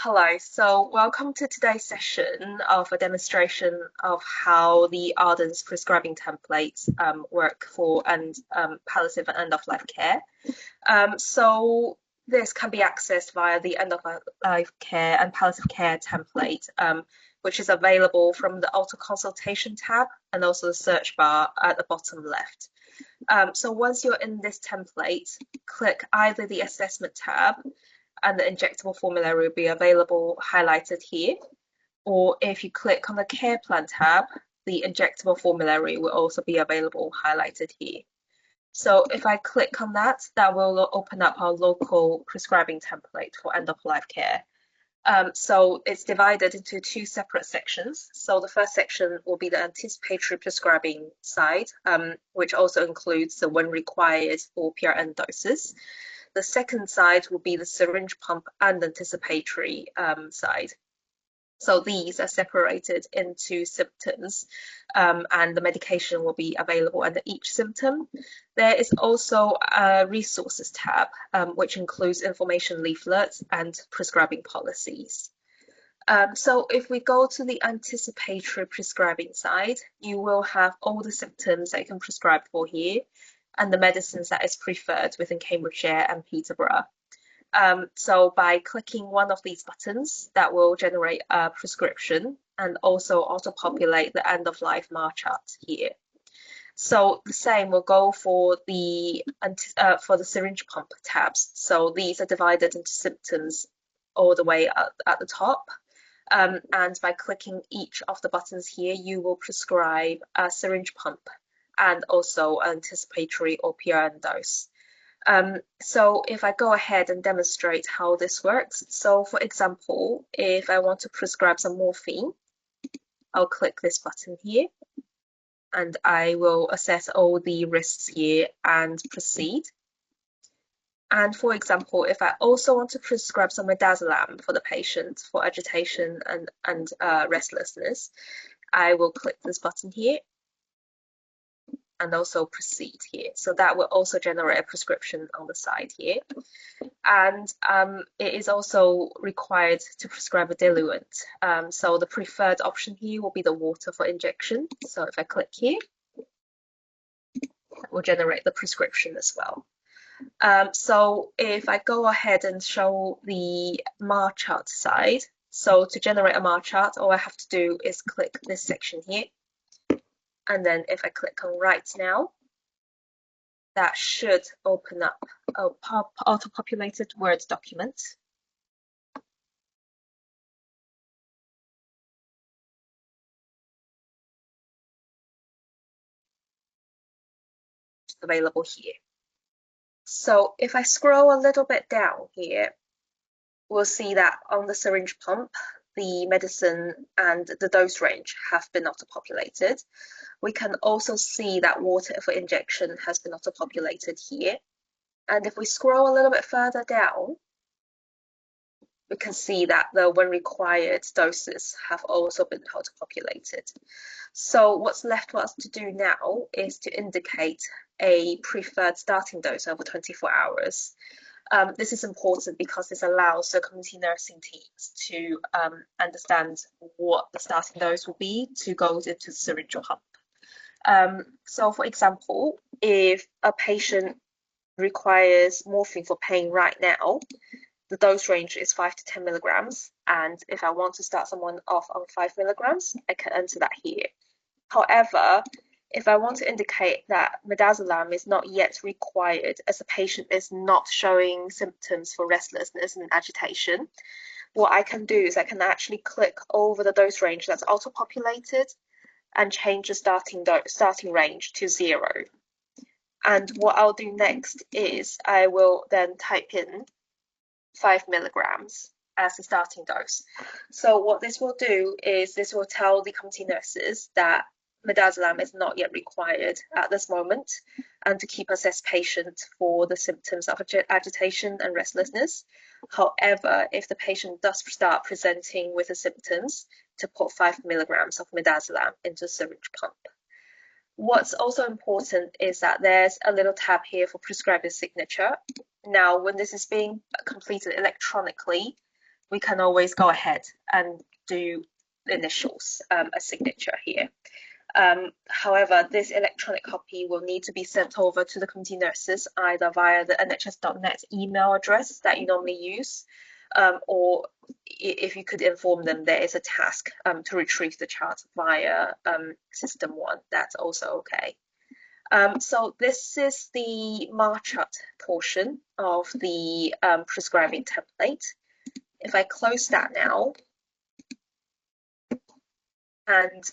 Hello, so welcome to today's session of a demonstration of how the Ardens prescribing templates work for palliative and end-of-life care. So this can be accessed via the end-of-life care and palliative care template, which is available from the auto consultation tab and also the search bar at the bottom left. So once you're in this template, click either the assessment tab and the injectable formulary will be available highlighted here. Or if you click on the care plan tab, the injectable formulary will also be available highlighted here. So if I click on that, that will open up our local prescribing template for end-of-life care. So it's divided into two separate sections. So the first section will be the anticipatory prescribing side, which also includes the when required or PRN doses. The second side will be the syringe pump and anticipatory side. So these are separated into symptoms and the medication will be available under each symptom. There is also a resources tab, which includes information leaflets and prescribing policies. So if we go to the anticipatory prescribing side, you will have all the symptoms that you can prescribe for here and the medicines that is preferred within Cambridgeshire and Peterborough. So by clicking one of these buttons, that will generate a prescription and also auto-populate the end-of-life MAR chart here. So the same will go for the syringe pump tabs. So these are divided into symptoms all the way at the top. And by clicking each of the buttons here, you will prescribe a syringe pump and also anticipatory or PRN dose. So if I go ahead and demonstrate how this works, so for example, if I want to prescribe some morphine, I'll click this button here and I will assess all the risks here and proceed. And for example, if I also want to prescribe some midazolam for the patient for agitation and restlessness, I will click this button here and also proceed here. So that will also generate a prescription on the side here. And it is also required to prescribe a diluent. So the preferred option here will be the water for injection. So if I click here, that will generate the prescription as well. So if I go ahead and show the MAR chart side, so to generate a MAR chart, all I have to do is click this section here. And then if I click on Write Now, that should open up a auto-populated Word document. Available here. So if I scroll a little bit down here, we'll see that on the syringe pump, the medicine and the dose range have been auto-populated. We can also see that water for injection has been auto-populated here. And if we scroll a little bit further down, we can see that the when required doses have also been auto-populated. So what's left for us to do now is to indicate a preferred starting dose over 24 hours. This is important because this allows the community nursing teams to understand what the starting dose will be to go into the syringe or pump. So for example, if a patient requires morphine for pain right now, the dose range is 5 to 10 milligrams. And if I want to start someone off on 5 milligrams, I can enter that here. However, if I want to indicate that midazolam is not yet required as a patient is not showing symptoms for restlessness and agitation, what I can do is I can actually click over the dose range that's auto-populated and change the starting range to 0. And what I'll do next is I will then type in 5 milligrams as the starting dose. So what this will do is this will tell the community nurses that midazolam is not yet required at this moment and to keep assess patient for the symptoms of agitation and restlessness. However, if the patient does start presenting with the symptoms, to put 5 milligrams of midazolam into the syringe pump. What's also important is that there's a little tab here for prescriber signature. Now, when this is being completed electronically, we can always go ahead and do initials, a signature here. However, this electronic copy will need to be sent over to the community nurses either via the nhs.net email address that you normally use, or if you could inform them there is a task to retrieve the chart via SystmOne, that's also okay. So this is the MarChart portion of the prescribing template. If I close that now, and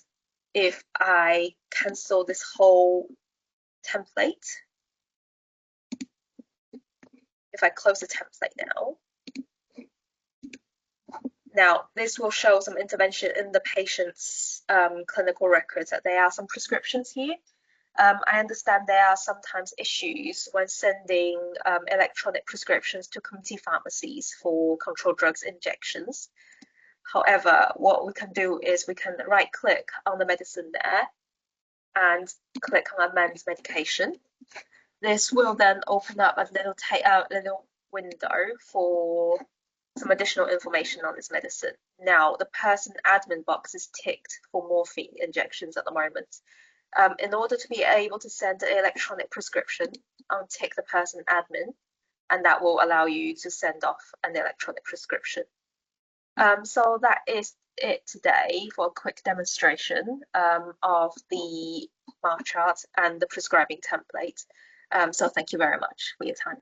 if I cancel this whole template, if I close the template now this will show some intervention in the patient's clinical records, that there are some prescriptions here. I understand there are sometimes issues when sending electronic prescriptions to community pharmacies for controlled drugs injections. However, what we can do is we can right click on the medicine there and click on amend medication. This will then open up a little window for some additional information on this medicine. Now, the person admin box is ticked for morphine injections at the moment. In order to be able to send an electronic prescription, untick the person admin, and that will allow you to send off an electronic prescription. So that is it today for a quick demonstration of the MarChart and the prescribing template. So thank you very much for your time.